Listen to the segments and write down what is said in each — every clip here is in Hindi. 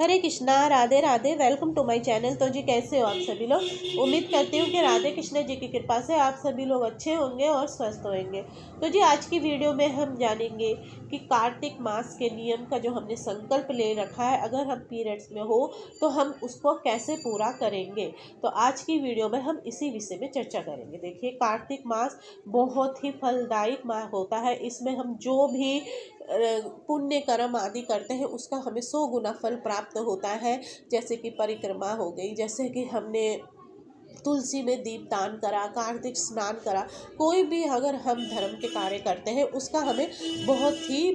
Hare Krishna, Radhe Radhe. Welcome to my channel. तो जी कैसे हो आप सभी लोग। उम्मीद करती हूँ कि राधे कृष्ण जी की कृपा से आप सभी लोग अच्छे होंगे और स्वस्थ होंगे। तो जी आज की वीडियो में हम जानेंगे कि कार्तिक मास के नियम का जो हमने संकल्प ले रखा है, अगर हम पीरियड्स में हो तो हम उसको कैसे पूरा करेंगे। तो आज की वीडियो में हम इसी विषय में चर्चा करेंगे। देखिए, कार्तिक मास बहुत ही फलदायक माह होता है। इसमें हम जो भी पुण्य कर्म आदि करते हैं उसका हमें 100 गुना फल प्राप्त होता है। जैसे कि परिक्रमा हो गई, जैसे कि हमने तुलसी में दीपदान करा, कार्तिक स्नान करा, कोई भी अगर हम धर्म के कार्य करते हैं उसका हमें बहुत ही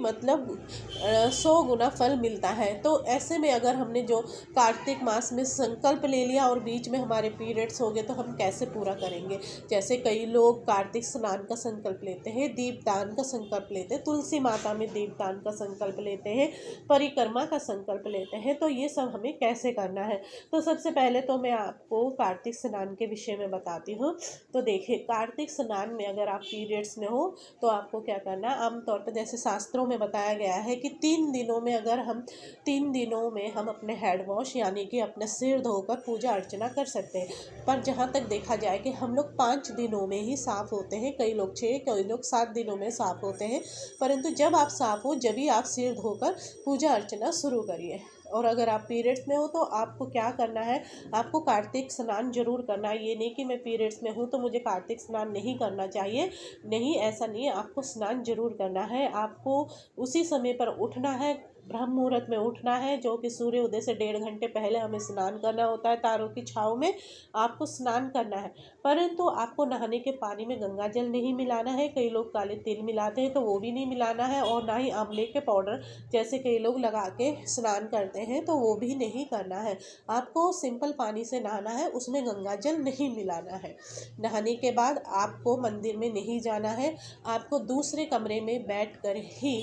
100 गुना फल मिलता है। तो ऐसे में अगर हमने जो कार्तिक मास में संकल्प ले लिया और बीच में हमारे पीरियड्स हो गए तो हम कैसे पूरा करेंगे। जैसे कई लोग कार्तिक स्नान का संकल्प लेते हैं, दीपदान का संकल्प लेते हैं, तुलसी माता में दीपदान का संकल्प लेते हैं, परिक्रमा का संकल्प लेते हैं। तो ये सब हमें कैसे करना है। तो सबसे पहले तो मैं आपको कार्तिक स्नान के विषय में बताती हूँ। तो देखिए, कार्तिक स्नान में अगर आप पीरियड्स में हो तो आपको क्या करना है। आमतौर पर जैसे शास्त्रों में बताया गया है कि 3 दिनों में अगर हम 3 दिनों में हम अपने हेड वॉश यानी कि अपना सिर धोकर पूजा अर्चना कर सकते हैं। पर जहाँ तक देखा जाए कि हम लोग 5 दिनों में ही साफ़ होते हैं, कई लोग 6, कई लोग 7 दिनों में साफ़ होते हैं। परंतु जब आप साफ़ हो जब ही आप सिर धोकर पूजा अर्चना शुरू करिए। और अगर आप पीरियड्स में हो तो आपको क्या करना है, आपको कार्तिक स्नान जरूर करना है। ये नहीं कि मैं पीरियड्स में हूँ तो मुझे कार्तिक स्नान नहीं करना चाहिए, नहीं, ऐसा नहीं है। आपको स्नान जरूर करना है। आपको उसी समय पर उठना है, ब्रह्म मुहूर्त में उठना है, जो कि सूर्य उदय से 1.5 घंटे पहले हमें स्नान करना होता है। तारों की छाँव में आपको स्नान करना है। परंतु आपको नहाने के पानी में गंगा जल नहीं मिलाना है। कई लोग काले तिल मिलाते हैं तो वो भी नहीं मिलाना है, और ना ही आंवले के पाउडर जैसे कई लोग लगा के स्नान करते हैं तो वो भी नहीं करना है। आपको सिंपल पानी से नहाना है, उसमें गंगा जल नहीं मिलाना है। नहाने के बाद आपको मंदिर में नहीं जाना है, आपको दूसरे कमरे में बैठकर ही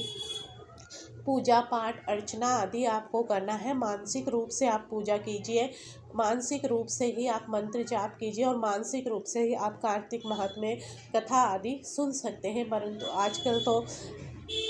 पूजा पाठ अर्चना आदि आपको करना है। मानसिक रूप से आप पूजा कीजिए, मानसिक रूप से ही आप मंत्र जाप कीजिए, और मानसिक रूप से ही आप कार्तिक माह में कथा आदि सुन सकते हैं। परंतु आजकल तो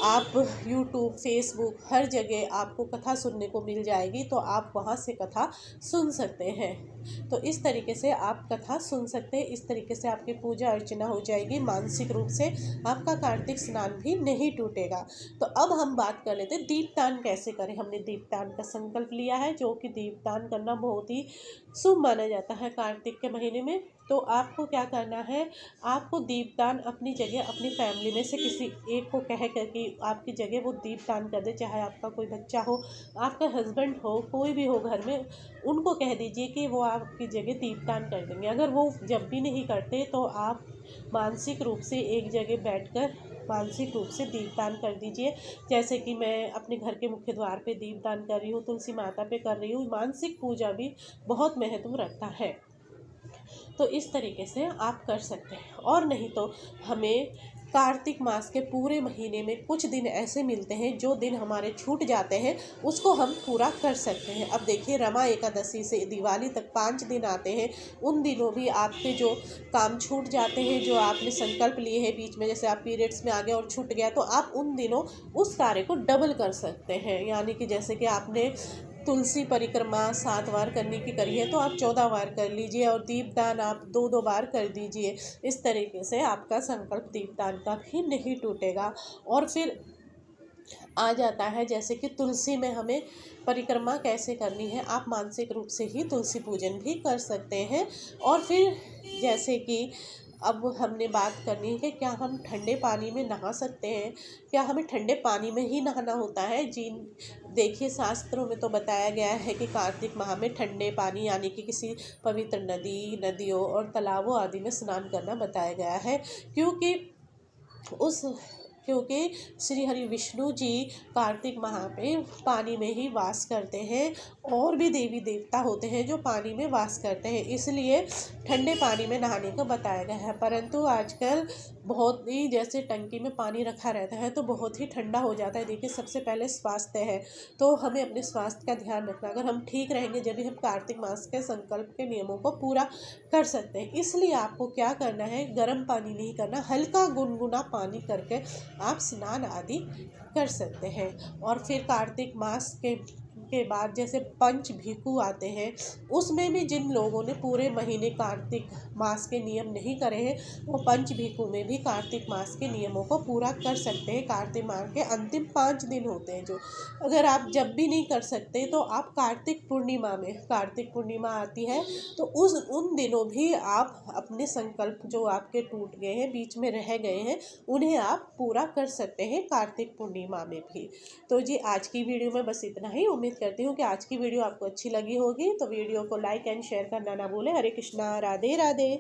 आप यूट्यूब, फेसबुक, हर जगह आपको कथा सुनने को मिल जाएगी, तो आप वहाँ से कथा सुन सकते हैं। तो इस तरीके से आप कथा सुन सकते हैं, इस तरीके से आपकी पूजा अर्चना हो जाएगी। मानसिक रूप से आपका कार्तिक स्नान भी नहीं टूटेगा। तो अब हम बात कर लेते हैं दीपदान कैसे करें। हमने दीपदान का संकल्प लिया है, जो कि दीपदान करना बहुत ही शुभ माना जाता है कार्तिक के महीने में। तो आपको क्या करना है, आपको दीपदान अपनी जगह अपनी फैमिली में से किसी एक को कह कर कि आपकी जगह वो दीपदान कर दे। चाहे आपका कोई बच्चा हो, आपका हस्बैंड हो, कोई भी हो घर में, उनको कह दीजिए कि वो आपकी जगह दीपदान कर देंगे। अगर वो जब भी नहीं करते तो आप मानसिक रूप से एक जगह बैठकर मानसिक रूप से दीपदान कर दीजिए। जैसे कि मैं अपने घर के मुख्य द्वार पे दीपदान कर रही हूँ, तुलसी माता पे कर रही हूँ। मानसिक पूजा भी बहुत महत्व रखता है। तो इस तरीके से आप कर सकते हैं। और नहीं तो हमें कार्तिक मास के पूरे महीने में कुछ दिन ऐसे मिलते हैं जो दिन हमारे छूट जाते हैं, उसको हम पूरा कर सकते हैं। अब देखिए, रमा एकादशी से दिवाली तक 5 दिन आते हैं। उन दिनों भी आपके जो काम छूट जाते हैं, जो आपने संकल्प लिए हैं बीच में, जैसे आप पीरियड्स में आ गए और छूट गया, तो आप उन दिनों उस कार्य को डबल कर सकते हैं। यानी कि जैसे कि आपने तुलसी परिक्रमा 7 बार करने की करी है तो आप 14 बार कर लीजिए, और दीपदान आप 2-2 बार कर दीजिए। इस तरीके से आपका संकल्प दीपदान का भी नहीं टूटेगा। और फिर आ जाता है जैसे कि तुलसी में हमें परिक्रमा कैसे करनी है। आप मानसिक रूप से ही तुलसी पूजन भी कर सकते हैं। और फिर जैसे कि अब हमने बात करनी है कि क्या हम ठंडे पानी में नहा सकते हैं, क्या हमें ठंडे पानी में ही नहाना होता है। जी देखिए, शास्त्रों में तो बताया गया है कि कार्तिक माह में ठंडे पानी यानी कि किसी पवित्र नदी, नदियों और तालाबों आदि में स्नान करना बताया गया है। क्योंकि श्री हरि विष्णु जी कार्तिक माह में पानी में ही वास करते हैं, और भी देवी देवता होते हैं जो पानी में वास करते हैं, इसलिए ठंडे पानी में नहाने को बताया गया है। परंतु आजकल बहुत ही, जैसे टंकी में पानी रखा रहता है तो बहुत ही ठंडा हो जाता है। देखिए, सबसे पहले स्वास्थ्य है, तो हमें अपने स्वास्थ्य का ध्यान रखना। अगर हम ठीक रहेंगे जब भी हम कार्तिक मास के संकल्प के नियमों को पूरा कर सकते हैं। इसलिए आपको क्या करना है, गर्म पानी नहीं करना, हल्का गुनगुना पानी करके आप स्नान आदि कर सकते हैं। और फिर कार्तिक मास के के बाद जैसे पंच भीखू आते हैं, उसमें भी जिन लोगों ने पूरे महीने कार्तिक मास के नियम नहीं करे हैं, वो पंच भीखू में भी कार्तिक मास के नियमों को पूरा कर सकते हैं। कार्तिक मास के अंतिम 5 दिन होते हैं जो, अगर आप जब भी नहीं कर सकते तो आप कार्तिक पूर्णिमा में, कार्तिक पूर्णिमा आती है तो उन दिनों भी आप अपने संकल्प जो आपके टूट गए हैं, बीच में रह गए हैं, उन्हें आप पूरा कर सकते हैं कार्तिक पूर्णिमा में भी। तो जी आज की वीडियो में बस इतना ही। उम्मीद करती हूँ कि आज की वीडियो आपको अच्छी लगी होगी। तो वीडियो को लाइक एंड शेयर करना ना भूलें। हरे कृष्णा, राधे राधे।